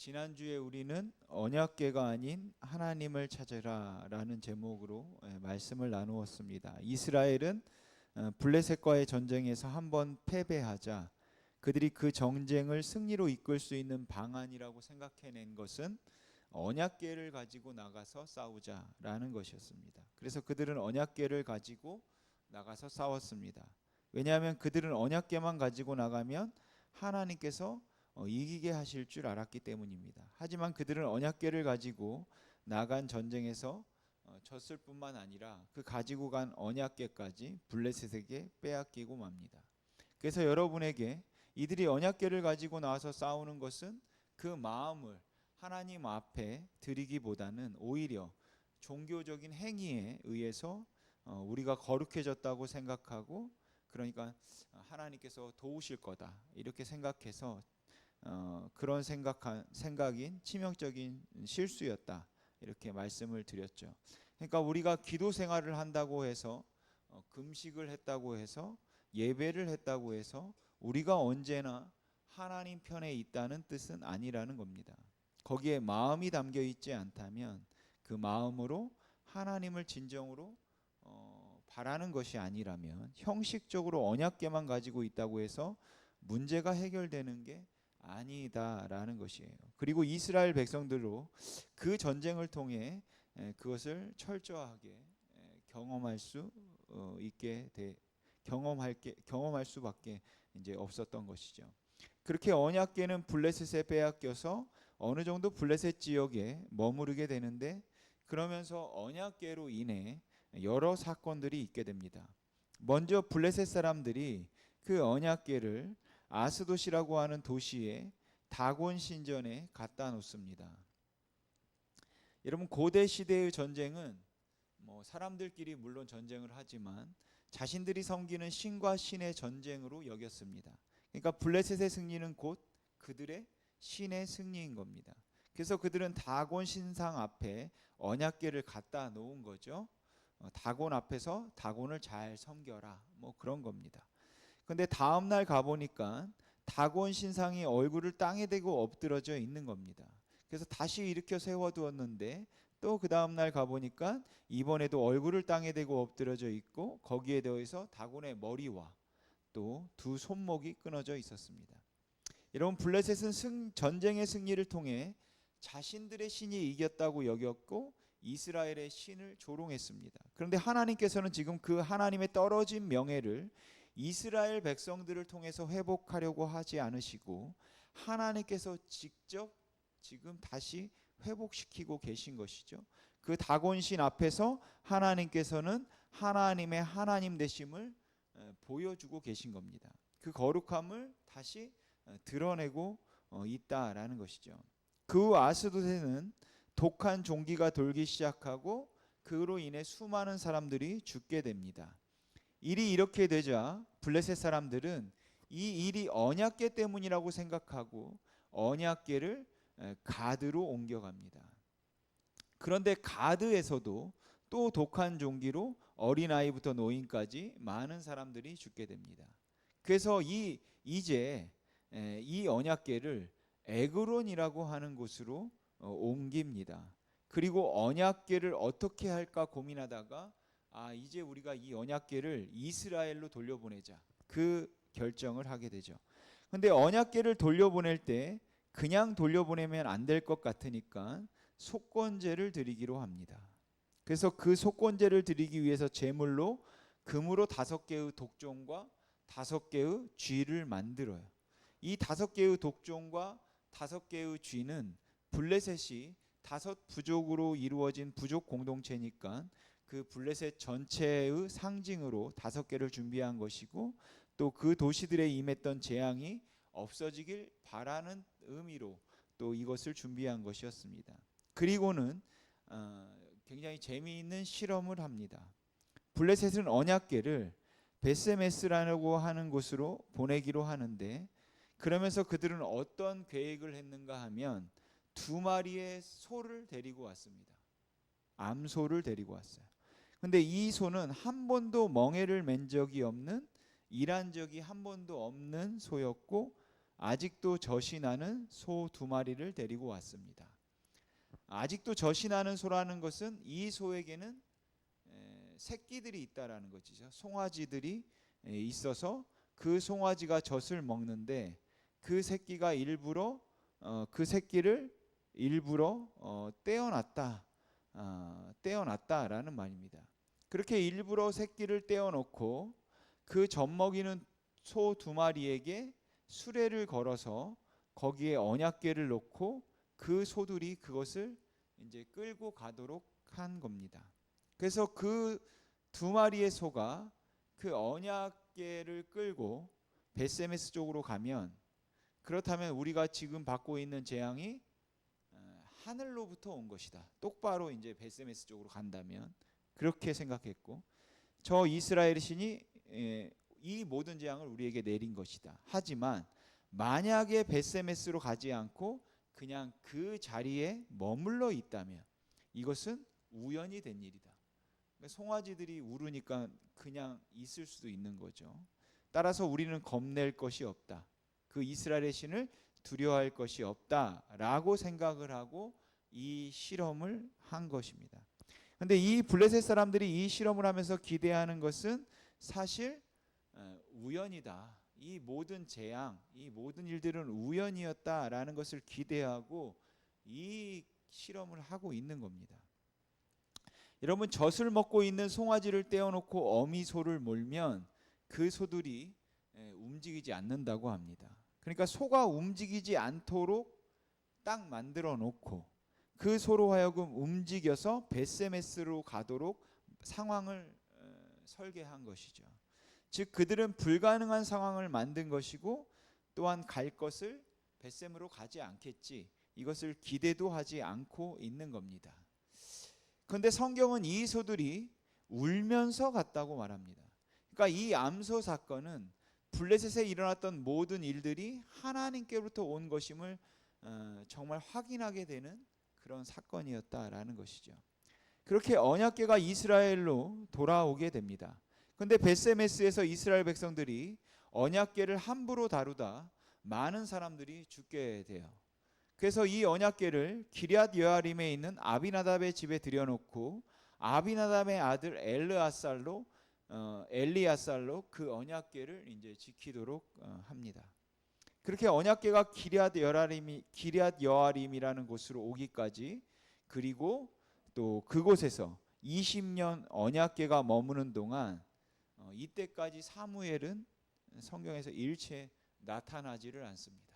지난주에 우리는 언약궤가 아닌 하나님을 찾으라 라는 제목으로 말씀을 나누었습니다. 이스라엘은 블레셋과의 전쟁에서 한번 패배하자 그들이 그 전쟁을 승리로 이끌 수 있는 방안이라고 생각해낸 것은 언약궤를 가지고 나가서 싸우자라는 것이었습니다. 그래서 그들은 언약궤를 가지고 나가서 싸웠습니다. 왜냐하면 그들은 언약궤만 가지고 나가면 하나님께서 이기게 하실 줄 알았기 때문입니다. 하지만 그들은 언약궤를 가지고 나간 전쟁에서 졌을 뿐만 아니라 그 가지고 간 언약궤까지 블레셋에게 빼앗기고 맙니다. 그래서 여러분에게 이들이 언약궤를 가지고 나와서 싸우는 것은 그 마음을 하나님 앞에 드리기보다는 오히려 종교적인 행위에 의해서 우리가 거룩해졌다고 생각하고, 그러니까 하나님께서 도우실 거다 이렇게 생각해서 그런 생각인 치명적인 실수였다 이렇게 말씀을 드렸죠. 그러니까 우리가 기도 생활을 한다고 해서 금식을 했다고 해서 예배를 했다고 해서 우리가 언제나 하나님 편에 있다는 뜻은 아니라는 겁니다. 거기에 마음이 담겨 있지 않다면 그 마음으로 하나님을 진정으로 바라는 것이 아니라면 형식적으로 언약궤만 가지고 있다고 해서 문제가 해결되는 게 아니다라는 것이에요. 그리고 이스라엘 백성들로 그 전쟁을 통해 그것을 철저하게 경험할 수 있게 경험할 수밖에 이제 없었던 것이죠. 그렇게 언약궤는 블레셋에 빼앗겨서 어느 정도 블레셋 지역에 머무르게 되는데, 그러면서 언약궤로 인해 여러 사건들이 있게 됩니다. 먼저 블레셋 사람들이 그 언약궤를 아스돗이라고 하는 도시에 다곤 신전에 갖다 놓습니다. 여러분, 고대 시대의 전쟁은 사람들끼리 물론 전쟁을 하지만 자신들이 섬기는 신과 신의 전쟁으로 여겼습니다. 그러니까 블레셋의 승리는 곧 그들의 신의 승리인 겁니다. 그래서 그들은 다곤 신상 앞에 언약궤를 갖다 놓은 거죠. 다곤 앞에서 다곤을 잘 섬겨라 그런 겁니다. 근데 다음 날 가보니까 다곤 신상이 얼굴을 땅에 대고 엎드러져 있는 겁니다. 그래서 다시 일으켜 세워두었는데 또 그 다음 날 가보니까 이번에도 얼굴을 땅에 대고 엎드러져 있고 거기에 더해서 다곤의 머리와 또 두 손목이 끊어져 있었습니다. 여러분, 블레셋은 전쟁의 승리를 통해 자신들의 신이 이겼다고 여겼고 이스라엘의 신을 조롱했습니다. 그런데 하나님께서는 지금 그 하나님의 떨어진 명예를 이스라엘 백성들을 통해서 회복하려고 하지 않으시고 하나님께서 직접 지금 다시 회복시키고 계신 것이죠. 그 다곤신 앞에서 하나님께서는 하나님의 하나님 되심을 보여주고 계신 겁니다. 그 거룩함을 다시 드러내고 있다라는 것이죠. 그 아스돗에는 독한 종기가 돌기 시작하고 그로 인해 수많은 사람들이 죽게 됩니다. 일이 이렇게 되자 블레셋 사람들은 이 일이 언약궤 때문이라고 생각하고 언약궤를 가드로 옮겨갑니다. 그런데 가드에서도 또 독한 종기로 어린아이부터 노인까지 많은 사람들이 죽게 됩니다. 그래서 이제 이 언약궤를 에그론이라고 하는 곳으로 옮깁니다. 그리고 언약궤를 어떻게 할까 고민하다가 이제 우리가 이 언약궤를 이스라엘로 돌려보내자 그 결정을 하게 되죠. 근데 언약궤를 돌려보낼 때 그냥 돌려보내면 안 될 것 같으니까 속건제를 드리기로 합니다. 그래서 그 속건제를 드리기 위해서 제물로 금으로 5개의 독종과 5개의 쥐를 만들어요. 이 5개의 독종과 5개의 쥐는 블레셋이 5 부족으로 이루어진 부족 공동체니까 그 블레셋 전체의 상징으로 5개를 준비한 것이고, 또 그 도시들에 임했던 재앙이 없어지길 바라는 의미로 또 이것을 준비한 것이었습니다. 그리고는 굉장히 재미있는 실험을 합니다. 블레셋은 언약궤를 베세메스라고 하는 곳으로 보내기로 하는데, 그러면서 그들은 어떤 계획을 했는가 하면 2마리의 소를 데리고 왔습니다. 암소를 데리고 왔어요. 근데 이 소는 한 번도 멍에를 맨 적이 없는, 일한 적이 한 번도 없는 소였고 아직도 젖이 나는 소 2마리를 데리고 왔습니다. 아직도 젖이 나는 소라는 것은 이 소에게는 새끼들이 있다라는 것이죠. 송아지들이 있어서 그 송아지가 젖을 먹는데 그 새끼가 그 새끼를 일부러 떼어놨다라는 말입니다. 그렇게 일부러 새끼를 떼어놓고 그 젖 먹이는 소 2마리에게 수레를 걸어서 거기에 언약궤를 놓고 그 소들이 그것을 이제 끌고 가도록 한 겁니다. 그래서 그 2마리의 소가 그 언약궤를 끌고 벳세메스 쪽으로 가면, 그렇다면 우리가 지금 받고 있는 재앙이 하늘로부터 온 것이다. 똑바로 이제 벳세메스 쪽으로 간다면 그렇게 생각했고, 저 이스라엘 신이 이 모든 재앙을 우리에게 내린 것이다. 하지만 만약에 벳세메스로 가지 않고 그냥 그 자리에 머물러 있다면 이것은 우연이 된 일이다. 송아지들이 울으니까 그냥 있을 수도 있는 거죠. 따라서 우리는 겁낼 것이 없다. 그 이스라엘의 신을 두려워할 것이 없다라고 생각을 하고 이 실험을 한 것입니다. 그런데 이 블레셋 사람들이 이 실험을 하면서 기대하는 것은 사실 우연이다. 이 모든 재앙, 이 모든 일들은 우연이었다라는 것을 기대하고 이 실험을 하고 있는 겁니다. 여러분, 젖을 먹고 있는 송아지를 떼어놓고 어미 소를 몰면 그 소들이 움직이지 않는다고 합니다. 그러니까 소가 움직이지 않도록 딱 만들어 놓고 그 소로 하여금 움직여서 벳세메스로 가도록 상황을 설계한 것이죠. 즉 그들은 불가능한 상황을 만든 것이고 또한 갈 것을 벳셈으로 가지 않겠지, 이것을 기대도 하지 않고 있는 겁니다. 그런데 성경은 이 소들이 울면서 갔다고 말합니다. 그러니까 이 암소 사건은 블레셋에 일어났던 모든 일들이 하나님께로부터 온 것임을 정말 확인하게 되는 그런 사건이었다라는 것이죠. 그렇게 언약궤가 이스라엘로 돌아오게 됩니다. 그런데 벳세메스에서 이스라엘 백성들이 언약궤를 함부로 다루다 많은 사람들이 죽게 돼요. 그래서 이 언약궤를 기럇 여아림에 있는 아비나답의 집에 들여놓고 아비나답의 아들 엘리아살로 그 언약궤를 이제 지키도록 합니다. 그렇게 언약궤가 기럇 여아림이라는 곳으로 오기까지, 그리고 또 그곳에서 20년 언약궤가 머무는 동안 이때까지 사무엘은 성경에서 일체 나타나지를 않습니다.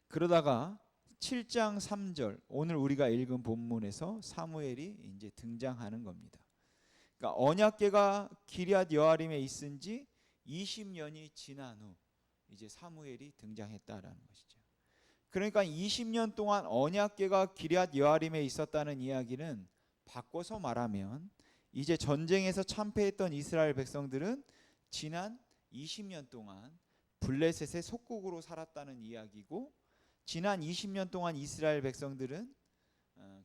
그러다가 7장 3절, 오늘 우리가 읽은 본문에서 사무엘이 이제 등장하는 겁니다. 그러니까 언약궤가 기럇 여아림에 있은 지 20년이 지난 후 이제 사무엘이 등장했다라는 것이죠. 그러니까 20년 동안 언약궤가 기럇 여아림에 있었다는 이야기는 바꿔서 말하면 이제 전쟁에서 참패했던 이스라엘 백성들은 지난 20년 동안 블레셋의 속국으로 살았다는 이야기고, 지난 20년 동안 이스라엘 백성들은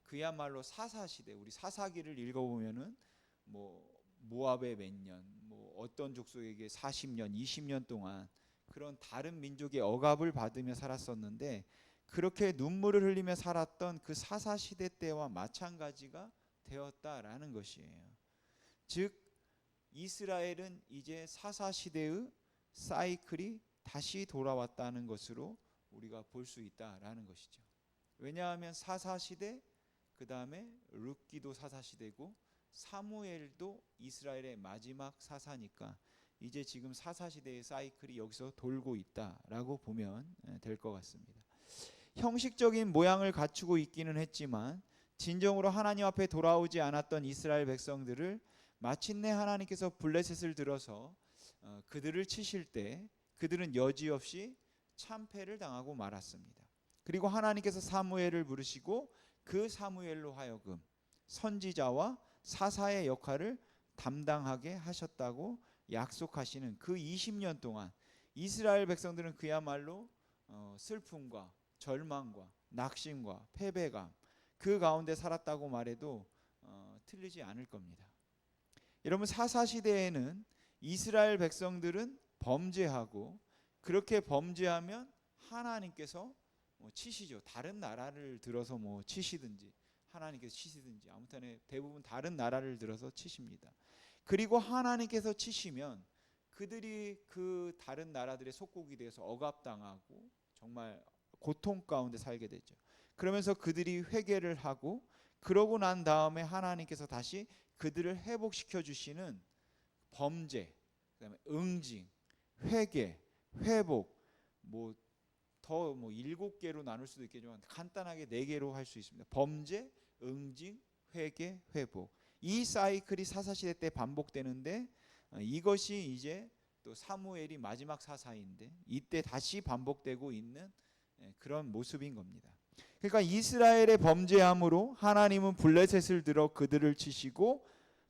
그야말로 사사시대, 우리 사사기를 읽어보면은 모압의 몇 년, 어떤 족속에게 40년, 20년 동안 그런 다른 민족의 억압을 받으며 살았었는데, 그렇게 눈물을 흘리며 살았던 그 사사시대 때와 마찬가지가 되었다라는 것이에요. 즉 이스라엘은 이제 사사시대의 사이클이 다시 돌아왔다는 것으로 우리가 볼 수 있다라는 것이죠. 왜냐하면 사사시대, 그 다음에 룻기도 사사시대고 사무엘도 이스라엘의 마지막 사사니까 이제 지금 사사시대의 사이클이 여기서 돌고 있다라고 보면 될 것 같습니다. 형식적인 모양을 갖추고 있기는 했지만 진정으로 하나님 앞에 돌아오지 않았던 이스라엘 백성들을 마침내 하나님께서 블레셋을 들어서 그들을 치실 때 그들은 여지없이 참패를 당하고 말았습니다. 그리고 하나님께서 사무엘을 부르시고 그 사무엘로 하여금 선지자와 사사의 역할을 담당하게 하셨다고 약속하시는 그 20년 동안 이스라엘 백성들은 그야말로 슬픔과 절망과 낙심과 패배감, 그 가운데 살았다고 말해도 틀리지 않을 겁니다. 여러분, 사사시대에는 이스라엘 백성들은 범죄하고 그렇게 범죄하면 하나님께서 치시죠. 다른 나라를 들어서 치시든지 하나님께서 치시든지 아무튼 대부분 다른 나라를 들어서 치십니다. 그리고 하나님께서 치시면 그들이 그 다른 나라들의 속국이 되어서 억압당하고 정말 고통 가운데 살게 되죠. 그러면서 그들이 회개를 하고 그러고 난 다음에 하나님께서 다시 그들을 회복시켜 주시는 범죄, 그다음에 응징, 회개, 회복, 더 7개로 나눌 수도 있겠지만 간단하게 4개로 할 수 있습니다. 범죄, 응징, 회개, 회복. 이 사이클이 사사시대 때 반복되는데 이것이 이제 또 사무엘이 마지막 사사인데 이때 다시 반복되고 있는 그런 모습인 겁니다. 그러니까 이스라엘의 범죄함으로 하나님은 블레셋을 들어 그들을 치시고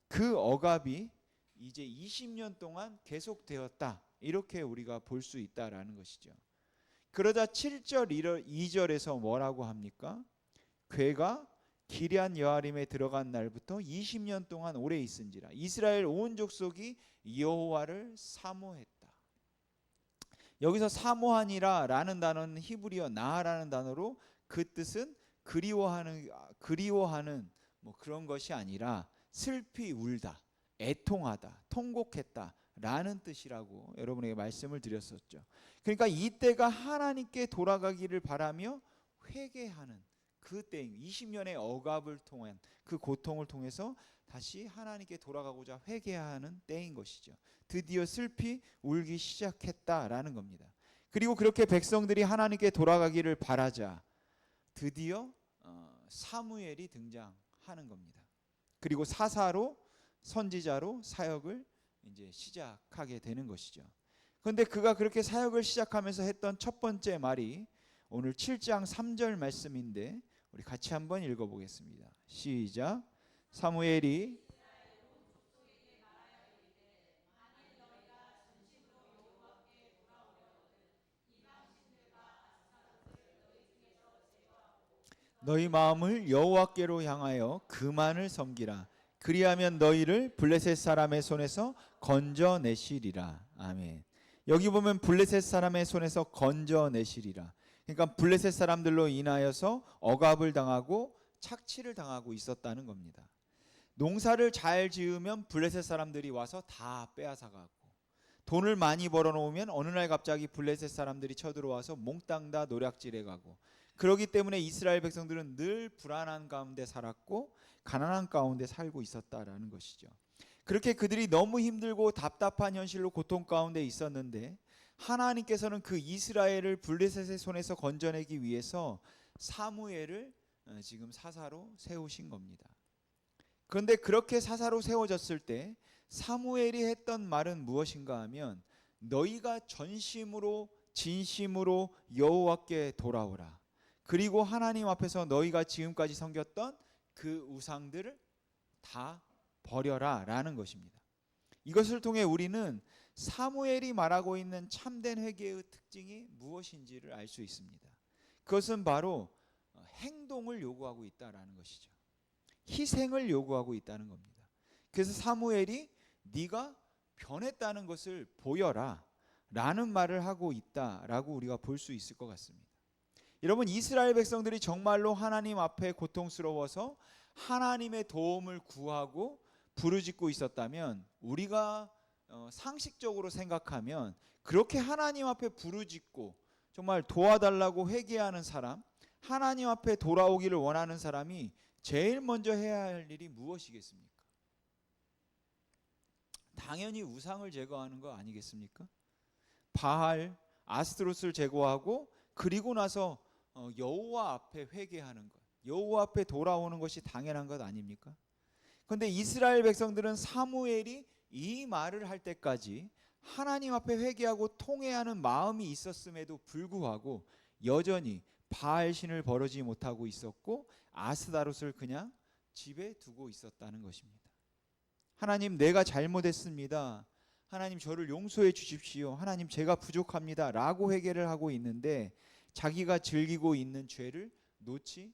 그 억압이 이제 20년 동안 계속되었다. 이렇게 우리가 볼 수 있다라는 것이죠. 그러자 7절 2절에서 뭐라고 합니까? 괴가 기럇 여아림에 들어간 날부터 20년 동안 오래 있은지라 이스라엘 온 족속이 여호와를 사모했다. 여기서 사모하니라 라는 단어는 히브리어 나라는 단어로 그 뜻은 그리워하는 그런 것이 아니라 슬피 울다, 애통하다, 통곡했다 라는 뜻이라고 여러분에게 말씀을 드렸었죠. 그러니까 이때가 하나님께 돌아가기를 바라며 회개하는 그 때임, 20년의 억압을 통한 그 고통을 통해서 다시 하나님께 돌아가고자 회개하는 때인 것이죠. 드디어 슬피 울기 시작했다라는 겁니다. 그리고 그렇게 백성들이 하나님께 돌아가기를 바라자 드디어 사무엘이 등장하는 겁니다. 그리고 사사로 선지자로 사역을 이제 시작하게 되는 것이죠. 그런데 그가 그렇게 사역을 시작하면서 했던 첫 번째 말이 오늘 7장 3절 말씀인데 우리 같이 한번 읽어보겠습니다. 시작. 사무엘이 너희 마음을 여호와께로 향하여 그만을 섬기라. 그리하면 너희를 블레셋 사람의 손에서 건져내시리라. 아멘. 여기 보면 블레셋 사람의 손에서 건져내시리라. 그러니까 블레셋 사람들로 인하여서 억압을 당하고 착취를 당하고 있었다는 겁니다. 농사를 잘 지으면 블레셋 사람들이 와서 다 빼앗아가고 돈을 많이 벌어놓으면 어느 날 갑자기 블레셋 사람들이 쳐들어와서 몽땅 다 노략질해가고 그렇기 때문에 이스라엘 백성들은 늘 불안한 가운데 살았고 가난한 가운데 살고 있었다라는 것이죠. 그렇게 그들이 너무 힘들고 답답한 현실로 고통 가운데 있었는데 하나님께서는 그 이스라엘을 블레셋의 손에서 건져내기 위해서 사무엘을 지금 사사로 세우신 겁니다. 그런데 그렇게 사사로 세워졌을 때 사무엘이 했던 말은 무엇인가 하면 너희가 전심으로 진심으로 여호와께 돌아오라. 그리고 하나님 앞에서 너희가 지금까지 섬겼던 그 우상들을 다 버려라 라는 것입니다. 이것을 통해 우리는 사무엘이 말하고 있는 참된 회개의 특징이 무엇인지를 알 수 있습니다. 그것은 바로 행동을 요구하고 있다라는 것이죠. 희생을 요구하고 있다는 겁니다. 그래서 사무엘이 네가 변했다는 것을 보여라 라는 말을 하고 있다라고 우리가 볼 수 있을 것 같습니다. 여러분, 이스라엘 백성들이 정말로 하나님 앞에 고통스러워서 하나님의 도움을 구하고 부르짖고 있었다면 우리가 상식적으로 생각하면 그렇게 하나님 앞에 부르짖고 정말 도와달라고 회개하는 사람, 하나님 앞에 돌아오기를 원하는 사람이 제일 먼저 해야 할 일이 무엇이겠습니까? 당연히 우상을 제거하는 거 아니겠습니까? 바알, 아스트로스를 제거하고 그리고 나서 여호와 앞에 회개하는 것, 여호와 앞에 돌아오는 것이 당연한 것 아닙니까? 그런데 이스라엘 백성들은 사무엘이 이 말을 할 때까지 하나님 앞에 회개하고 통회하는 마음이 있었음에도 불구하고 여전히 바알 신을 버리지 못하고 있었고 아스다롯을 그냥 집에 두고 있었다는 것입니다. 하나님, 내가 잘못했습니다. 하나님, 저를 용서해 주십시오. 하나님, 제가 부족합니다 라고 회개를 하고 있는데 자기가 즐기고 있는 죄를 놓지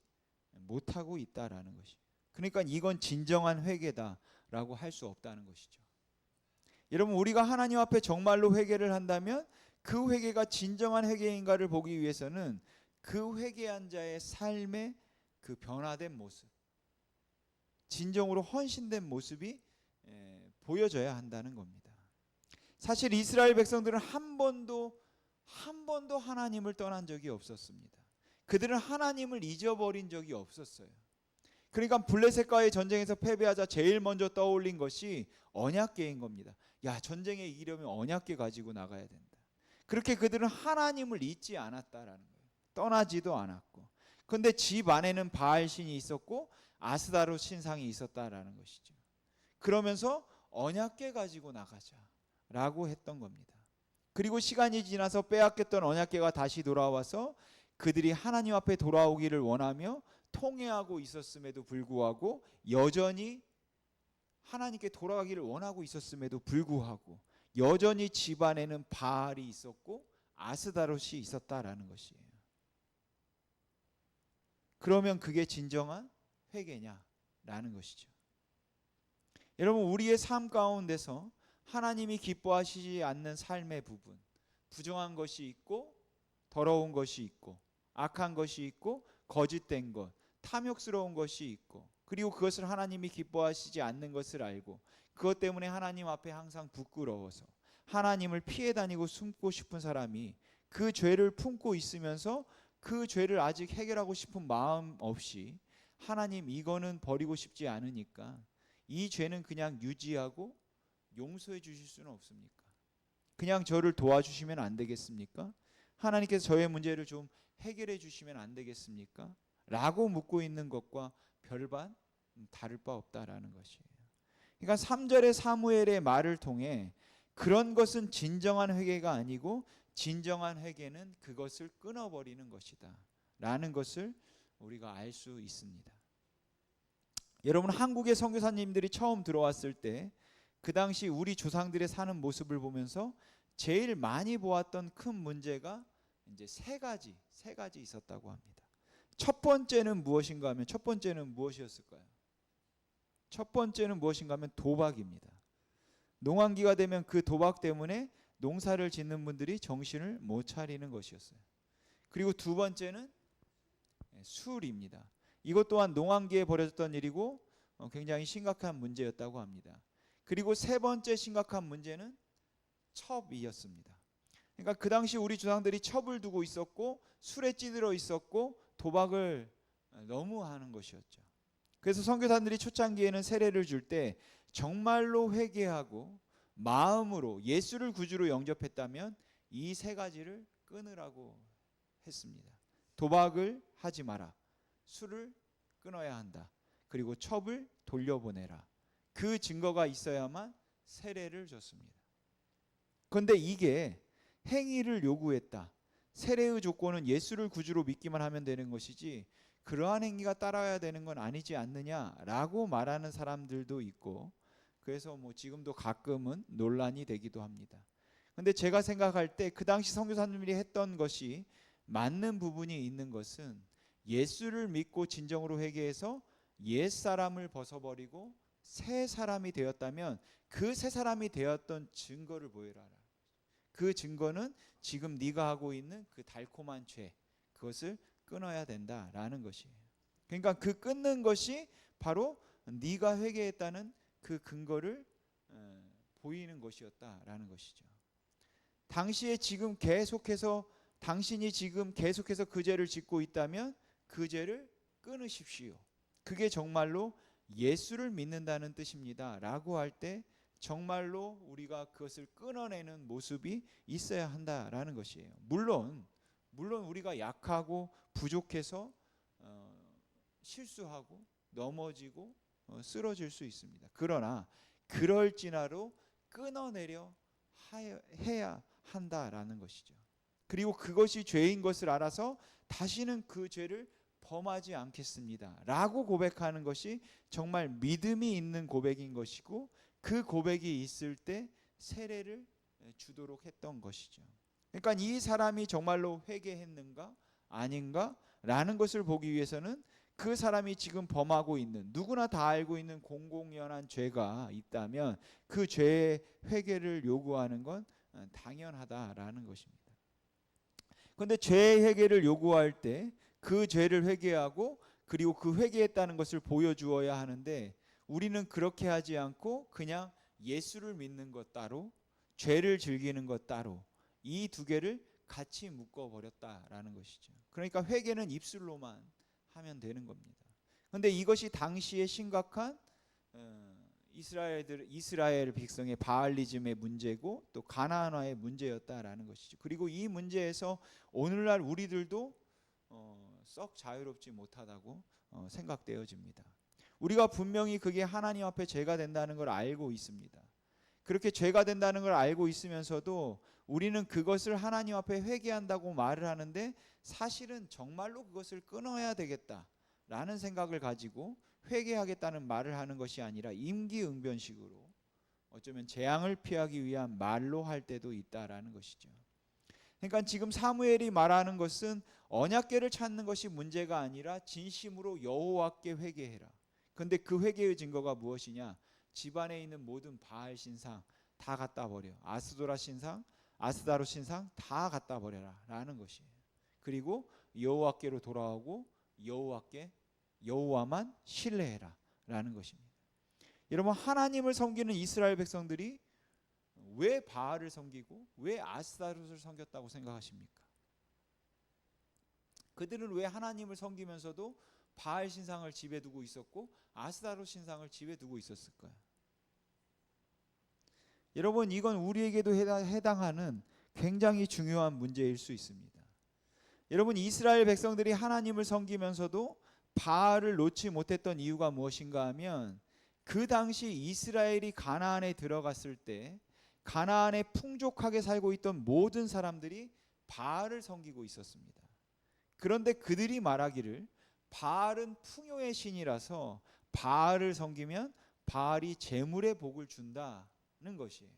못하고 있다라는 것이. 그러니까 이건 진정한 회개다라고 할 수 없다는 것이죠. 여러분, 우리가 하나님 앞에 정말로 회개를 한다면 그 회개가 진정한 회개인가를 보기 위해서는 그 회개한 자의 삶의 그 변화된 모습, 진정으로 헌신된 모습이 보여져야 한다는 겁니다. 사실 이스라엘 백성들은 한 번도 하나님을 떠난 적이 없었습니다. 그들은 하나님을 잊어버린 적이 없었어요. 그러니까 블레셋과의 전쟁에서 패배하자 제일 먼저 떠올린 것이 언약궤인 겁니다. 야, 전쟁에 이기려면 언약궤 가지고 나가야 된다. 그렇게 그들은 하나님을 잊지 않았다라는 거예요. 떠나지도 않았고. 그런데 집 안에는 바알 신이 있었고 아스다롯 신상이 있었다라는 것이죠. 그러면서 언약궤 가지고 나가자라고 했던 겁니다. 그리고 시간이 지나서 빼앗겼던 언약궤가 다시 돌아와서 그들이 하나님 앞에 돌아오기를 원하며 통회하고 있었음에도 불구하고, 여전히 하나님께 돌아가기를 원하고 있었음에도 불구하고 여전히 집안에는 바알이 있었고 아스다롯이 있었다라는 것이에요. 그러면 그게 진정한 회개냐라는 것이죠. 여러분, 우리의 삶 가운데서 하나님이 기뻐하시지 않는 삶의 부분, 부정한 것이 있고 더러운 것이 있고 악한 것이 있고 거짓된 것, 탐욕스러운 것이 있고, 그리고 그것을 하나님이 기뻐하시지 않는 것을 알고 그것 때문에 하나님 앞에 항상 부끄러워서 하나님을 피해 다니고 숨고 싶은 사람이 그 죄를 품고 있으면서 그 죄를 아직 해결하고 싶은 마음 없이 하나님, 이거는 버리고 싶지 않으니까 이 죄는 그냥 유지하고 용서해 주실 수는 없습니까? 그냥 저를 도와주시면 안 되겠습니까? 하나님께서 저의 문제를 좀 해결해 주시면 안 되겠습니까? 라고 묻고 있는 것과 별반 다를 바 없다라는 것이에요. 그러니까 3절의 사무엘의 말을 통해 그런 것은 진정한 회개가 아니고 진정한 회개는 그것을 끊어버리는 것이다 라는 것을 우리가 알 수 있습니다. 여러분, 한국의 선교사님들이 처음 들어왔을 때 그 당시 우리 조상들의 사는 모습을 보면서 제일 많이 보았던 큰 문제가 이제 세 가지 있었다고 합니다. 첫 번째는 무엇인가 하면 무엇이었을까요? 첫 번째는 무엇인가 하면 도박입니다. 농한기가 되면 그 도박 때문에 농사를 짓는 분들이 정신을 못 차리는 것이었어요. 그리고 두 번째는 술입니다. 이것 또한 농한기에 벌어졌던 일이고 굉장히 심각한 문제였다고 합니다. 그리고 세 번째 심각한 문제는 첩이었습니다. 그러니까 그 당시 우리 조상들이 첩을 두고 있었고 술에 찌들어 있었고 도박을 너무 하는 것이었죠. 그래서 선교사들이 초창기에는 세례를 줄 때 정말로 회개하고 마음으로 예수를 구주로 영접했다면 이 세 가지를 끊으라고 했습니다. 도박을 하지 마라, 술을 끊어야 한다, 그리고 첩을 돌려보내라. 그 증거가 있어야만 세례를 줬습니다. 그런데 이게 행위를 요구했다. 세례의 조건은 예수를 구주로 믿기만 하면 되는 것이지 그러한 행위가 따라야 되는 건 아니지 않느냐라고 말하는 사람들도 있고, 그래서 지금도 가끔은 논란이 되기도 합니다. 그런데 제가 생각할 때 그 당시 선교사님들이 했던 것이 맞는 부분이 있는 것은 예수를 믿고 진정으로 회개해서 옛 사람을 벗어버리고 새 사람이 되었다면 그 새 사람이 되었던 증거를 보여라. 그 증거는 지금 네가 하고 있는 그 달콤한 죄, 그것을 끊어야 된다라는 것이에요. 그러니까 그 끊는 것이 바로 네가 회개했다는 그 근거를 보이는 것이었다라는 것이죠. 당시에 지금 계속해서 당신이 지금 계속해서 그 죄를 짓고 있다면 그 죄를 끊으십시오. 그게 정말로 예수를 믿는다는 뜻입니다 라고 할 때 정말로 우리가 그것을 끊어내는 모습이 있어야 한다라는 것이에요. 물론 우리가 약하고 부족해서 실수하고 넘어지고 쓰러질 수 있습니다. 그러나 그럴지나로 끊어내려 해야 한다라는 것이죠. 그리고 그것이 죄인 것을 알아서 다시는 그 죄를 범하지 않겠습니다 라고 고백하는 것이 정말 믿음이 있는 고백인 것이고, 그 고백이 있을 때 세례를 주도록 했던 것이죠. 그러니까 이 사람이 정말로 회개했는가 아닌가 라는 것을 보기 위해서는 그 사람이 지금 범하고 있는, 누구나 다 알고 있는 공공연한 죄가 있다면 그 죄의 회개를 요구하는 건 당연하다라는 것입니다. 그런데 죄 회개를 요구할 때 그 죄를 회개하고 그리고 그 회개했다는 것을 보여주어야 하는데 우리는 그렇게 하지 않고 그냥 예수를 믿는 것 따로 죄를 즐기는 것 따로 이 두 개를 같이 묶어버렸다라는 것이죠. 그러니까 회개는 입술로만 하면 되는 겁니다. 그런데 이것이 당시에 심각한 이스라엘 백성의 바알리즘의 문제고 또 가나안화의 문제였다라는 것이죠. 그리고 이 문제에서 오늘날 우리들도 썩 자유롭지 못하다고 생각되어집니다. 우리가 분명히 그게 하나님 앞에 죄가 된다는 걸 알고 있습니다. 그렇게 죄가 된다는 걸 알고 있으면서도 우리는 그것을 하나님 앞에 회개한다고 말을 하는데 사실은 정말로 그것을 끊어야 되겠다라는 생각을 가지고 회개하겠다는 말을 하는 것이 아니라 임기응변식으로 어쩌면 재앙을 피하기 위한 말로 할 때도 있다라는 것이죠. 그러니까 지금 사무엘이 말하는 것은 언약궤를 찾는 것이 문제가 아니라 진심으로 여호와께 회개해라. 그런데 그 회개의 증거가 무엇이냐? 집안에 있는 모든 바알 신상 다 갖다 버려. 아스도라 신상, 아스다로 신상 다 갖다 버려라 라는 것이에요. 그리고 여호와께로 돌아오고 여호와만 신뢰해라 라는 것입니다. 여러분, 하나님을 섬기는 이스라엘 백성들이 왜 바알을 섬기고 왜 아스타롯을 섬겼다고 생각하십니까? 그들은 왜 하나님을 섬기면서도 바알 신상을 집에 두고 있었고 아스타롯 신상을 집에 두고 있었을까요? 여러분, 이건 우리에게도 해당하는 굉장히 중요한 문제일 수 있습니다. 여러분, 이스라엘 백성들이 하나님을 섬기면서도 바알을 놓지 못했던 이유가 무엇인가 하면 그 당시 이스라엘이 가나안에 들어갔을 때 가나안에 풍족하게 살고 있던 모든 사람들이 바알을 섬기고 있었습니다. 그런데 그들이 말하기를 바알은 풍요의 신이라서 바알을 섬기면 바알이 재물의 복을 준다는 것이에요.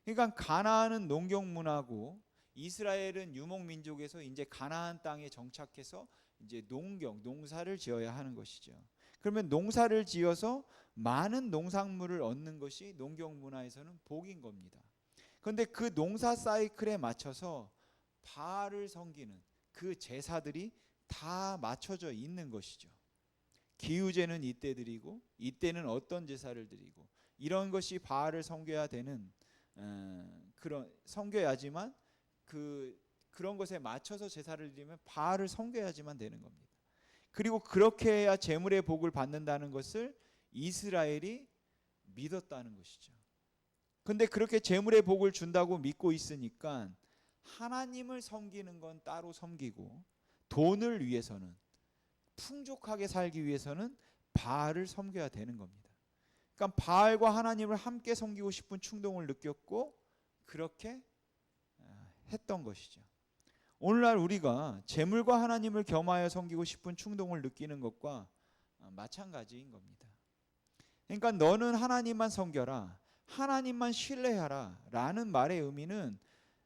그러니까 가나안은 농경 문화고 이스라엘은 유목 민족에서 이제 가나안 땅에 정착해서 이제 농사를 지어야 하는 것이죠. 그러면 농사를 지어서 많은 농산물을 얻는 것이 농경 문화에서는 복인 겁니다. 그런데 그 농사 사이클에 맞춰서 바알을 섬기는 그 제사들이 다 맞춰져 있는 것이죠. 기후제는 이때 드리고 이때는 어떤 제사를 드리고 이런 것이 바알을 섬겨야 되는 섬겨야지만 그런 것에 맞춰서 제사를 드리면 바알을 섬겨야지만 되는 겁니다. 그리고 그렇게 해야 재물의 복을 받는다는 것을 이스라엘이 믿었다는 것이죠. 근데 그렇게 재물의 복을 준다고 믿고 있으니까 하나님을 섬기는 건 따로 섬기고 돈을 위해서는 풍족하게 살기 위해서는 바알을 섬겨야 되는 겁니다. 그러니까 바알과 하나님을 함께 섬기고 싶은 충동을 느꼈고 그렇게 했던 것이죠. 오늘날 우리가 재물과 하나님을 겸하여 섬기고 싶은 충동을 느끼는 것과 마찬가지인 겁니다. 그러니까 너는 하나님만 섬겨라, 하나님만 신뢰하라 라는 말의 의미는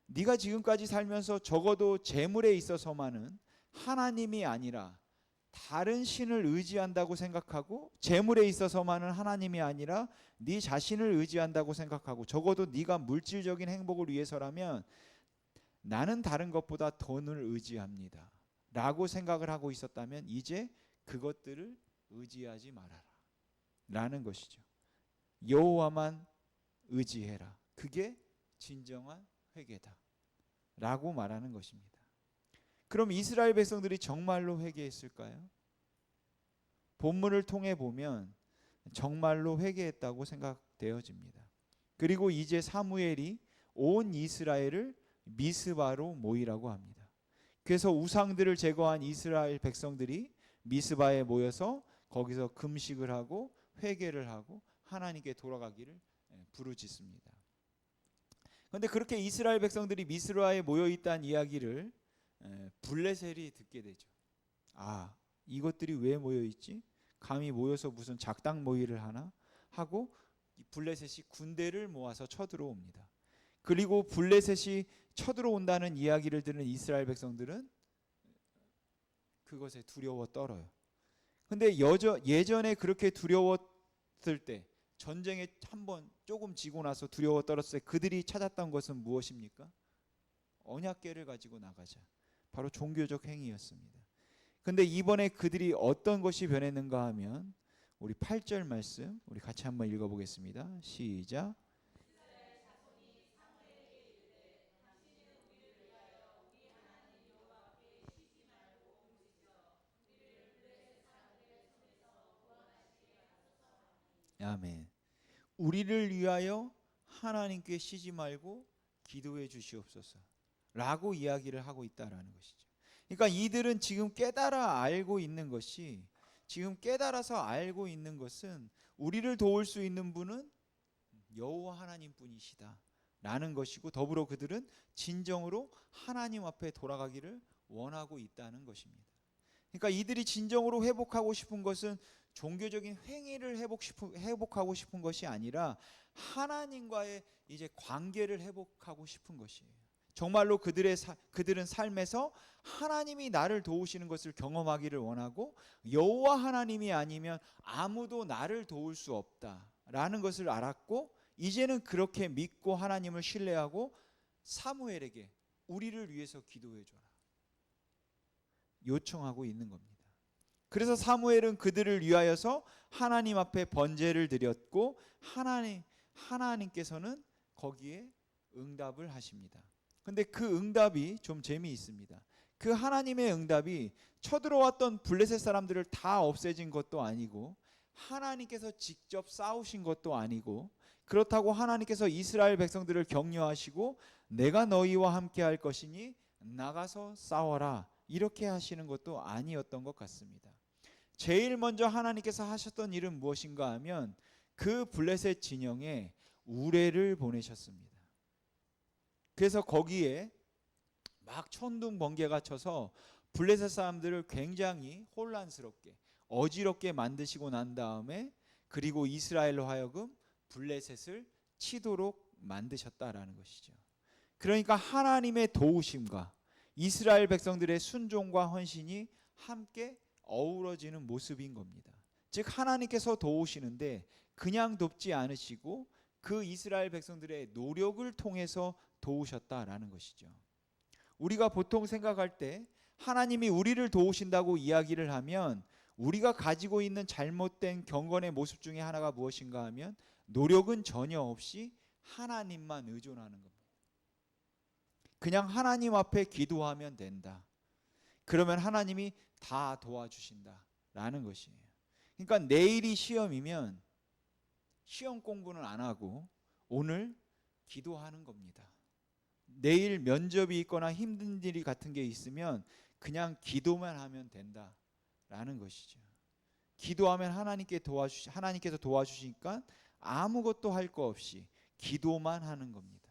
네가 지금까지 살면서 적어도 재물에 있어서만은 하나님이 아니라 다른 신을 의지한다고 생각하고 재물에 있어서만은 하나님이 아니라 네 자신을 의지한다고 생각하고 적어도 네가 물질적인 행복을 위해서라면 나는 다른 것보다 돈을 의지합니다 라고 생각을 하고 있었다면 이제 그것들을 의지하지 말아라 라는 것이죠. 여호와만 의지해라. 그게 진정한 회개다 라고 말하는 것입니다. 그럼 이스라엘 백성들이 정말로 회개했을까요? 본문을 통해 보면 정말로 회개했다고 생각되어집니다. 그리고 이제 사무엘이 온 이스라엘을 미스바로 모이라고 합니다. 그래서 우상들을 제거한 이스라엘 백성들이 미스바에 모여서 거기서 금식을 하고 회개를 하고 하나님께 돌아가기를 부르짖습니다. 그런데 그렇게 이스라엘 백성들이 미스바에 모여 있다는 이야기를 블레셋이 듣게 되죠. 이것들이 왜 모여 있지? 감히 모여서 무슨 작당 모의를 하나? 하고 블레셋이 군대를 모아서 쳐들어옵니다. 그리고 블레셋이 쳐들어온다는 이야기를 들은 이스라엘 백성들은 그것에 두려워 떨어요. 근데 예전에 그렇게 두려웠을 때 전쟁에 한번 조금 지고 나서 두려워 떨었을 때 그들이 찾았던 것은 무엇입니까? 언약궤를 가지고 나가자. 바로 종교적 행위였습니다. 근데 이번에 그들이 어떤 것이 변했는가 하면 우리 8절 말씀 우리 같이 한번 읽어보겠습니다. 시작. 아멘. 우리를 위하여 하나님께 쉬지 말고 기도해 주시옵소서 라고 이야기를 하고 있다라는 것이죠. 그러니까 이들은 지금 깨달아 알고 있는 것이, 지금 깨달아서 알고 있는 것은 우리를 도울 수 있는 분은 여호와 하나님뿐이시다 라는 것이고, 더불어 그들은 진정으로 하나님 앞에 돌아가기를 원하고 있다는 것입니다. 그러니까 이들이 진정으로 회복하고 싶은 것은 종교적인 행위를 회복하고 싶은 것이 아니라 하나님과의 이제 관계를 회복하고 싶은 것이에요. 정말로 그들은 삶에서 하나님이 나를 도우시는 것을 경험하기를 원하고, 여호와 하나님이 아니면 아무도 나를 도울 수 없다라는 것을 알았고, 이제는 그렇게 믿고 하나님을 신뢰하고 사무엘에게 우리를 위해서 기도해 줘라 요청하고 있는 겁니다. 그래서 사무엘은 그들을 위하여서 하나님 앞에 번제를 드렸고, 하나님께서는 거기에 응답을 하십니다. 근데 그 응답이 좀 재미있습니다. 그 하나님의 응답이 쳐들어왔던 블레셋 사람들을 다 없애진 것도 아니고, 하나님께서 직접 싸우신 것도 아니고, 그렇다고 하나님께서 이스라엘 백성들을 격려하시고 내가 너희와 함께 할 것이니 나가서 싸워라 이렇게 하시는 것도 아니었던 것 같습니다. 제일 먼저 하나님께서 하셨던 일은 무엇인가 하면 그 블레셋 진영에 우레를 보내셨습니다. 그래서 거기에 막 천둥 번개가 쳐서 블레셋 사람들을 굉장히 혼란스럽게 어지럽게 만드시고 난 다음에, 그리고 이스라엘로 하여금 블레셋을 치도록 만드셨다라는 것이죠. 그러니까 하나님의 도우심과 이스라엘 백성들의 순종과 헌신이 함께 어우러지는 모습인 겁니다. 즉 하나님께서 도우시는데 그냥 돕지 않으시고 그 이스라엘 백성들의 노력을 통해서 도우셨다라는 것이죠. 우리가 보통 생각할 때 하나님이 우리를 도우신다고 이야기를 하면 우리가 가지고 있는 잘못된 경건의 모습 중에 하나가 무엇인가 하면 노력은 전혀 없이 하나님만 의존하는 겁니다. 그냥 하나님 앞에 기도하면 된다. 그러면 하나님이 다 도와주신다 라는 것이에요. 그러니까 내일이 시험이면 시험 공부는 안 하고 오늘 기도하는 겁니다. 내일 면접이 있거나 힘든 일이 같은 게 있으면 그냥 기도만 하면 된다 라는 것이죠. 기도하면 하나님께서 도와주시니까 아무것도 할 거 없이 기도만 하는 겁니다.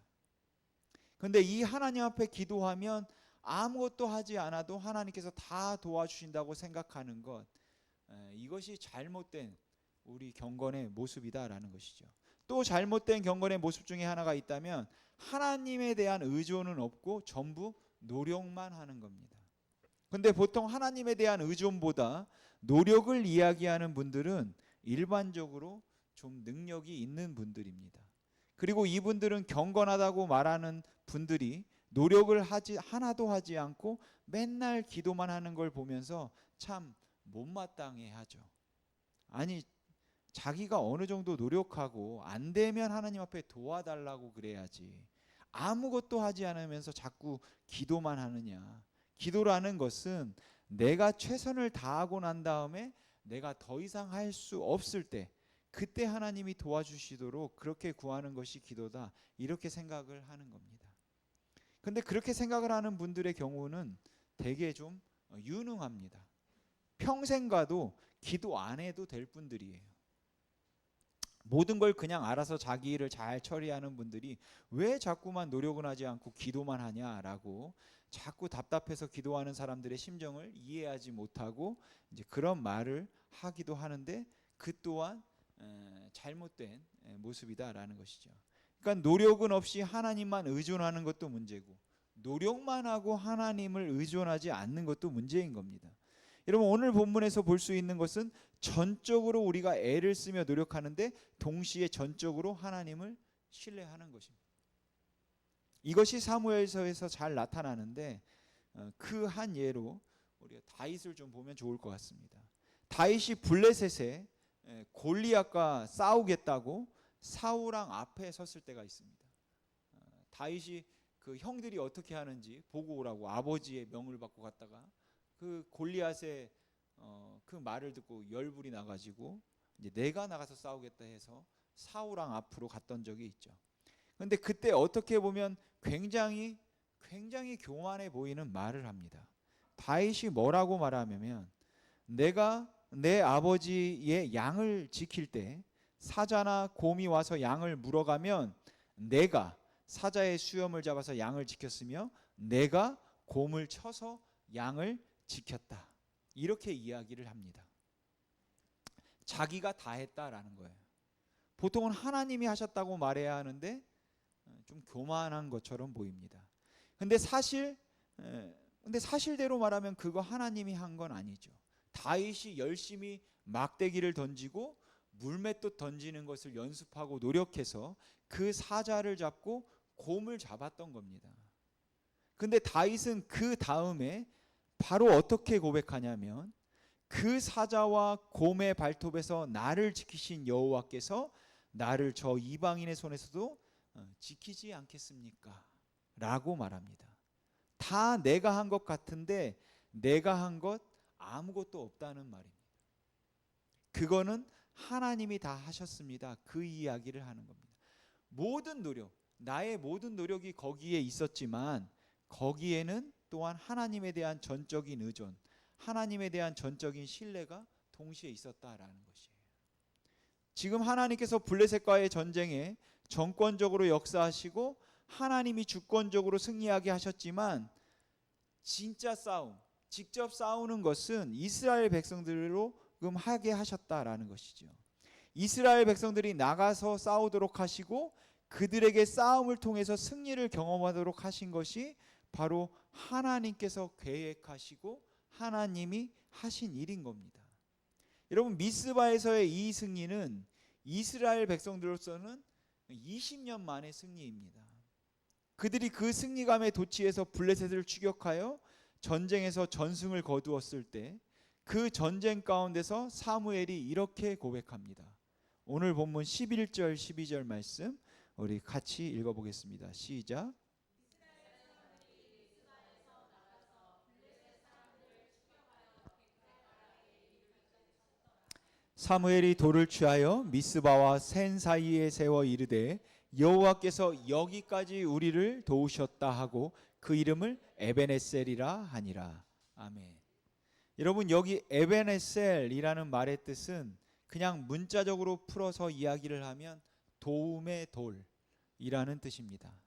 그런데 이 하나님 앞에 기도하면 아무것도 하지 않아도 하나님께서 다 도와주신다고 생각하는 것, 이것이 잘못된 우리 경건의 모습이다라는 것이죠. 또 잘못된 경건의 모습 중에 하나가 있다면 하나님에 대한 의존은 없고 전부 노력만 하는 겁니다. 근데 보통 하나님에 대한 의존보다 노력을 이야기하는 분들은 일반적으로 좀 능력이 있는 분들입니다. 그리고 이분들은 경건하다고 말하는 분들이 노력을 하나도 하지 않고 맨날 기도만 하는 걸 보면서 참 못마땅해 하죠. 아니, 자기가 어느 정도 노력하고 안 되면 하나님 앞에 도와달라고 그래야지. 아무것도 하지 않으면서 자꾸 기도만 하느냐. 기도라는 것은 내가 최선을 다하고 난 다음에 내가 더 이상 할 수 없을 때 그때 하나님이 도와주시도록 그렇게 구하는 것이 기도다, 이렇게 생각을 하는 겁니다. 근데 그렇게 생각을 하는 분들의 경우는 되게 좀 유능합니다. 평생 가도 기도 안 해도 될 분들이에요. 모든 걸 그냥 알아서 자기 일을 잘 처리하는 분들이 왜 자꾸만 노력은 하지 않고 기도만 하냐라고 자꾸 답답해서 기도하는 사람들의 심정을 이해하지 못하고 이제 그런 말을 하기도 하는데, 그 또한 잘못된 모습이다라는 것이죠. 그러니까 노력은 없이 하나님만 의존하는 것도 문제고, 노력만 하고 하나님을 의존하지 않는 것도 문제인 겁니다. 여러분 오늘 본문에서 볼 수 있는 것은 전적으로 우리가 애를 쓰며 노력하는데 동시에 전적으로 하나님을 신뢰하는 것입니다. 이것이 사무엘서에서 잘 나타나는데 그 한 예로 우리가 다윗을 좀 보면 좋을 것 같습니다. 다윗이 블레셋에 골리앗과 싸우겠다고 사울왕 앞에 섰을 때가 있습니다. 다윗이 그 형들이 어떻게 하는지 보고 오라고 아버지의 명을 받고 갔다가 그 골리앗의 그 말을 듣고 열불이 나가지고 이제 내가 나가서 싸우겠다 해서 사울왕 앞으로 갔던 적이 있죠. 그런데 그때 어떻게 보면 굉장히 교만해 보이는 말을 합니다. 다윗이 뭐라고 말하냐면 내가 내 아버지의 양을 지킬 때 사자나 곰이 와서 양을 물어가면 내가 사자의 수염을 잡아서 양을 지켰으며 내가 곰을 쳐서 양을 지켰다. 이렇게 이야기를 합니다. 자기가 다 했다라는 거예요. 보통은 하나님이 하셨다고 말해야 하는데 좀 교만한 것처럼 보입니다. 근데 사실대로 말하면 그거 하나님이 한 건 아니죠. 다윗이 열심히 막대기를 던지고 물맷돌 던지는 것을 연습하고 노력해서 그 사자를 잡고 곰을 잡았던 겁니다. 근데 다윗은 그 다음에 바로 어떻게 고백하냐면 그 사자와 곰의 발톱에서 나를 지키신 여호와께서 나를 저 이방인의 손에서도 지키지 않겠습니까? 라고 말합니다. 다 내가 한 것 같은데 내가 한 것 아무것도 없다는 말입니다. 그거는 하나님이 다 하셨습니다. 그 이야기를 하는 겁니다. 모든 노력, 나의 모든 노력이 거기에 있었지만 거기에는 또한 하나님에 대한 전적인 의존, 하나님에 대한 전적인 신뢰가 동시에 있었다라는 것이에요. 지금 하나님께서 블레셋과의 전쟁에 정권적으로 역사하시고 하나님이 주권적으로 승리하게 하셨지만 진짜 싸움, 직접 싸우는 것은 이스라엘 백성들로 하게 하셨다라는 것이죠. 이스라엘 백성들이 나가서 싸우도록 하시고 그들에게 싸움을 통해서 승리를 경험하도록 하신 것이 바로 하나님께서 계획하시고 하나님이 하신 일인 겁니다. 여러분 미스바에서의 이 승리는 이스라엘 백성들로서는 20년 만의 승리입니다. 그들이 그 승리감에 도취해서 블레셋을 추격하여 전쟁에서 전승을 거두었을 때 그 전쟁 가운데서 사무엘이 이렇게 고백합니다. 오늘 본문 11절 12절 말씀 우리 같이 읽어보겠습니다. 시작. 사무엘이 돌을 취하여 미스바와 센 사이에 세워 이르되 여호와께서 여기까지 우리를 도우셨다 하고 그 이름을 에베네셀이라 하니라. 아멘. 여러분 여기 에베네셀이라는 말의 뜻은 그냥 문자적으로 풀어서 이야기를 하면 도움의 돌이라는 뜻입니다.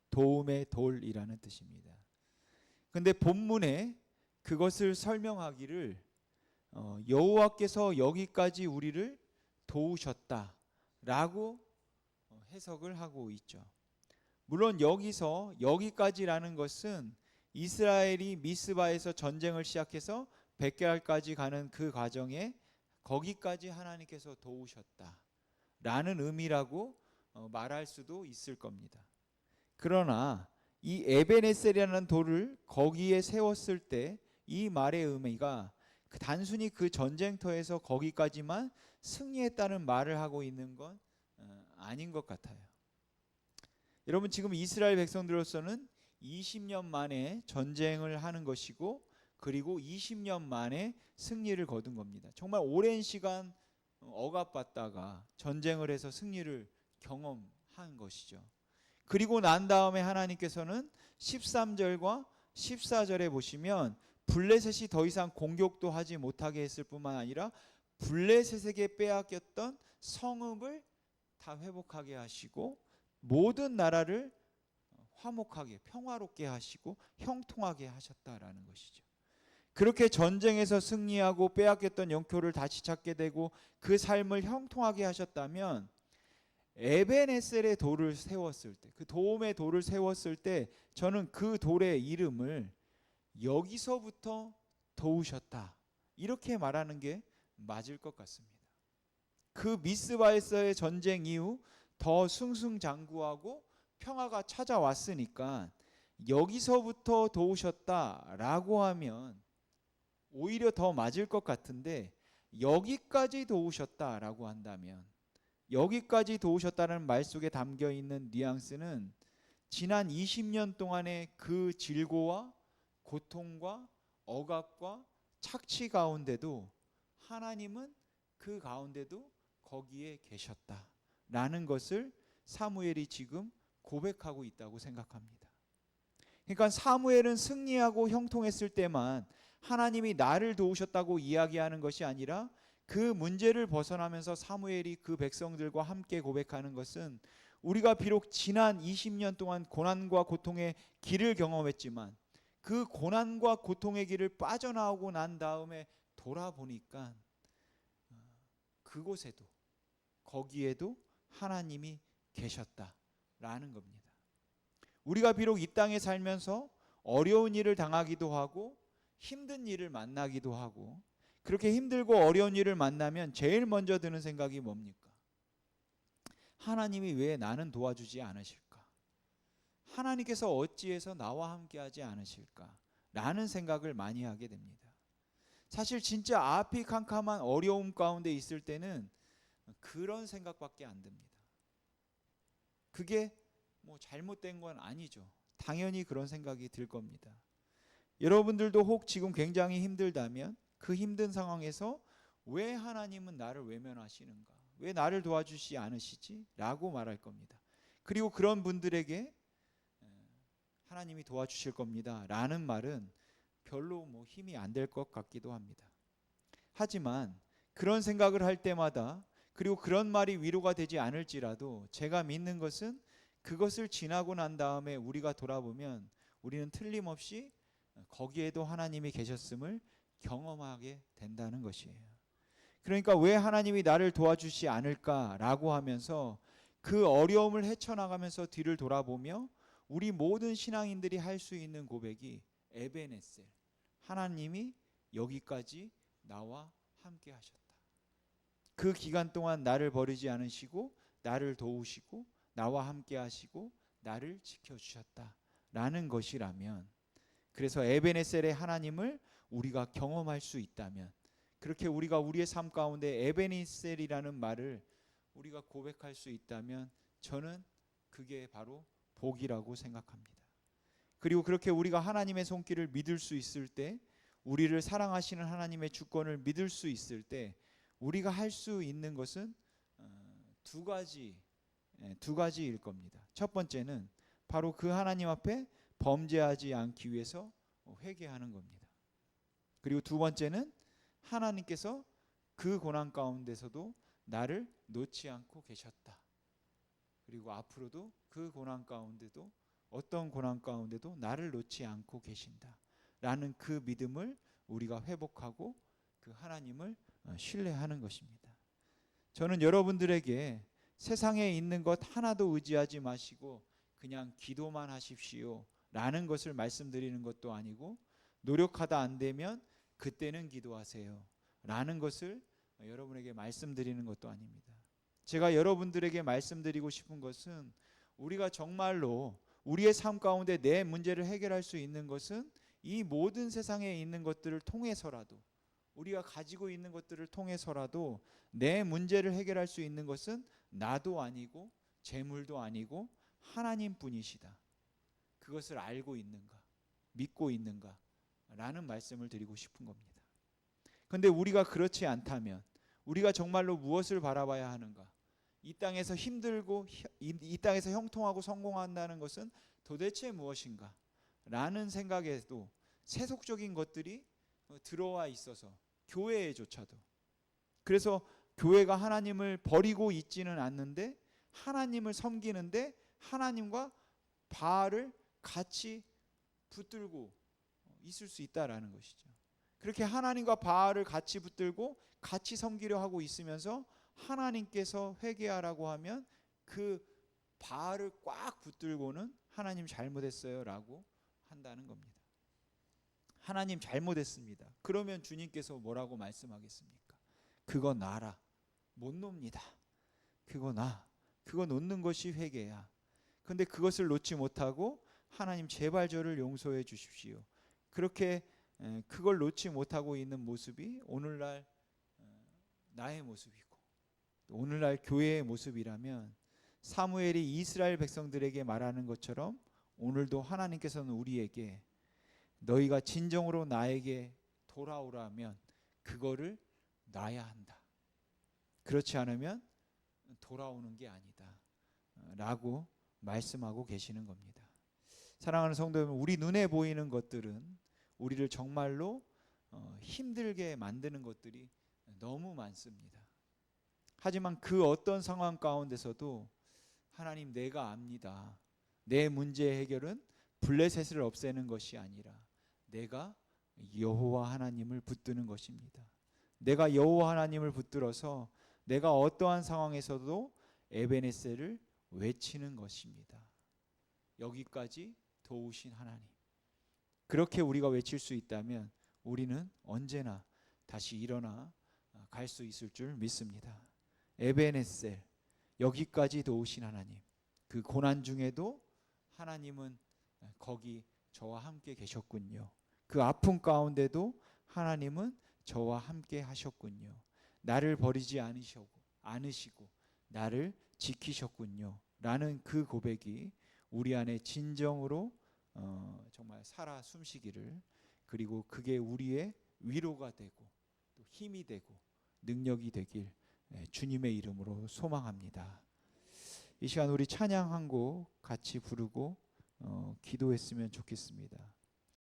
도움의 돌이라는 뜻입니다. 근데 본문에 그것을 설명하기를 여호와께서 여기까지 우리를 도우셨다라고 해석을 하고 있죠. 물론 여기서 여기까지라는 것은 이스라엘이 미스바에서 전쟁을 시작해서 벳게알까지 가는 그 과정에 거기까지 하나님께서 도우셨다라는 의미라고 말할 수도 있을 겁니다. 그러나 이 에베네셀이라는 돌을 거기에 세웠을 때 이 말의 의미가 단순히 그 전쟁터에서 거기까지만 승리했다는 말을 하고 있는 건 아닌 것 같아요. 여러분 지금 이스라엘 백성들로서는 20년 만에 전쟁을 하는 것이고 그리고 20년 만에 승리를 거둔 겁니다. 정말 오랜 시간 억압받다가 전쟁을 해서 승리를 경험한 것이죠. 그리고 난 다음에 하나님께서는 13절과 14절에 보시면 블레셋이 더 이상 공격도 하지 못하게 했을 뿐만 아니라 블레셋에게 빼앗겼던 성읍을 다 회복하게 하시고 모든 나라를 화목하게 평화롭게 하시고 형통하게 하셨다라는 것이죠. 그렇게 전쟁에서 승리하고 빼앗겼던 영토를 다시 찾게 되고 그 삶을 형통하게 하셨다면 에베네셀의 돌을 세웠을 때, 그 도움의 돌을 세웠을 때 저는 그 돌의 이름을 여기서부터 도우셨다 이렇게 말하는 게 맞을 것 같습니다. 그 미스바에서의 전쟁 이후 더 승승장구하고 평화가 찾아왔으니까 여기서부터 도우셨다라고 하면 오히려 더 맞을 것 같은데, 여기까지 도우셨다라고 한다면, 여기까지 도우셨다는 말 속에 담겨 있는 뉘앙스는 지난 20년 동안의 그 질고와 고통과 억압과 착취 가운데도 하나님은 그 가운데도 거기에 계셨다라는 것을 사무엘이 지금 고백하고 있다고 생각합니다. 그러니까 사무엘은 승리하고 형통했을 때만 하나님이 나를 도우셨다고 이야기하는 것이 아니라, 그 문제를 벗어나면서 사무엘이 그 백성들과 함께 고백하는 것은, 우리가 비록 지난 20년 동안 고난과 고통의 길을 경험했지만 그 고난과 고통의 길을 빠져나오고 난 다음에 돌아보니까 그곳에도, 거기에도 하나님이 계셨다라는 겁니다. 우리가 비록 이 땅에 살면서 어려운 일을 당하기도 하고 힘든 일을 만나기도 하고, 그렇게 힘들고 어려운 일을 만나면 제일 먼저 드는 생각이 뭡니까? 하나님이 왜 나는 도와주지 않으실까? 하나님께서 어찌해서 나와 함께하지 않으실까? 라는 생각을 많이 하게 됩니다. 사실 진짜 앞이 캄캄한 어려움 가운데 있을 때는 그런 생각밖에 안 듭니다. 그게 뭐 잘못된 건 아니죠. 당연히 그런 생각이 들 겁니다. 여러분들도 혹 지금 굉장히 힘들다면 그 힘든 상황에서 왜 하나님은 나를 외면하시는가? 왜 나를 도와주시 않으시지? 라고 말할 겁니다. 그리고 그런 분들에게 하나님이 도와주실 겁니다 라는 말은 별로 뭐 힘이 안 될 것 같기도 합니다. 하지만 그런 생각을 할 때마다, 그리고 그런 말이 위로가 되지 않을지라도, 제가 믿는 것은 그것을 지나고 난 다음에 우리가 돌아보면 우리는 틀림없이 거기에도 하나님이 계셨음을 경험하게 된다는 것이에요. 그러니까 왜 하나님이 나를 도와주시 않을까라고 하면서 그 어려움을 헤쳐나가면서 뒤를 돌아보며 우리 모든 신앙인들이 할 수 있는 고백이 에베네셀, 하나님이 여기까지 나와 함께 하셨다. 그 기간 동안 나를 버리지 않으시고 나를 도우시고 나와 함께 하시고 나를 지켜주셨다라는 것이라면, 그래서 에베네셀의 하나님을 우리가 경험할 수 있다면, 그렇게 우리가 우리의 삶 가운데 에베네셀이라는 말을 우리가 고백할 수 있다면, 저는 그게 바로 복이라고 생각합니다. 그리고 그렇게 우리가 하나님의 손길을 믿을 수 있을 때, 우리를 사랑하시는 하나님의 주권을 믿을 수 있을 때, 우리가 할 수 있는 것은 두 가지일 겁니다. 첫 번째는 바로 그 하나님 앞에 범죄하지 않기 위해서 회개하는 겁니다. 그리고 두 번째는 하나님께서 그 고난 가운데서도 나를 놓지 않고 계셨다. 그리고 앞으로도 그 고난 가운데도, 어떤 고난 가운데도 나를 놓지 않고 계신다 라는 그 믿음을 우리가 회복하고 그 하나님을 신뢰하는 것입니다. 저는 여러분들에게 세상에 있는 것 하나도 의지하지 마시고 그냥 기도만 하십시오 라는 것을 말씀드리는 것도 아니고, 노력하다 안 되면 그때는 기도하세요 라는 것을 여러분에게 말씀드리는 것도 아닙니다. 제가 여러분들에게 말씀드리고 싶은 것은, 우리가 정말로 우리의 삶 가운데 내 문제를 해결할 수 있는 것은 이 모든 세상에 있는 것들을 통해서라도, 우리가 가지고 있는 것들을 통해서라도 내 문제를 해결할 수 있는 것은 나도 아니고 재물도 아니고 하나님뿐이시다. 그것을 알고 있는가, 믿고 있는가 라는 말씀을 드리고 싶은 겁니다. 그런데 우리가 그렇지 않다면 우리가 정말로 무엇을 바라봐야 하는가? 이 땅에서 힘들고 이 땅에서 형통하고 성공한다는 것은 도대체 무엇인가? 라는 생각에도 세속적인 것들이 들어와 있어서, 교회에조차도. 그래서 교회가 하나님을 버리고 있지는 않는데 하나님을 섬기는데 하나님과 바알을 같이 붙들고 있을 수 있다라는 것이죠. 그렇게 하나님과 바알을 같이 붙들고 같이 섬기려 하고 있으면서 하나님께서 회개하라고 하면 그 바알을 꽉 붙들고는 하나님 잘못했어요 라고 한다는 겁니다. 하나님 잘못했습니다. 그러면 주님께서 뭐라고 말씀하겠습니까? 그거 나라. 못 놉니다. 그거 나. 그거 놓는 것이 회개야. 근데 그것을 놓지 못하고 하나님 제발 저를 용서해 주십시오. 그렇게 그걸 놓지 못하고 있는 모습이 오늘날 나의 모습이고 오늘날 교회의 모습이라면 사무엘이 이스라엘 백성들에게 말하는 것처럼 오늘도 하나님께서는 우리에게 너희가 진정으로 나에게 돌아오라면 그거를 놔야 한다. 그렇지 않으면 돌아오는 게 아니다. 라고 말씀하고 계시는 겁니다. 사랑하는 성도 여러분, 우리 눈에 보이는 것들은 우리를 정말로 힘들게 만드는 것들이 너무 많습니다. 하지만 그 어떤 상황 가운데서도 하나님 내가 압니다. 내 문제 해결은 블레셋을 없애는 것이 아니라 내가 여호와 하나님을 붙드는 것입니다. 내가 여호와 하나님을 붙들어서 내가 어떠한 상황에서도 에베네셀을 외치는 것입니다. 여기까지 도우신 하나님. 그렇게 우리가 외칠 수 있다면 우리는 언제나 다시 일어나 갈 수 있을 줄 믿습니다. 에베네셀, 여기까지 도우신 하나님. 그 고난 중에도 하나님은 거기 저와 함께 계셨군요. 그 아픔 가운데도 하나님은 저와 함께 하셨군요. 나를 버리지 않으시고 나를 지키셨군요. 라는 그 고백이 우리 안에 진정으로 정말 살아 숨쉬기를, 그리고 그게 우리의 위로가 되고 또 힘이 되고 능력이 되길 주님의 이름으로 소망합니다. 이 시간 우리 찬양 한 곡 같이 부르고 기도했으면 좋겠습니다.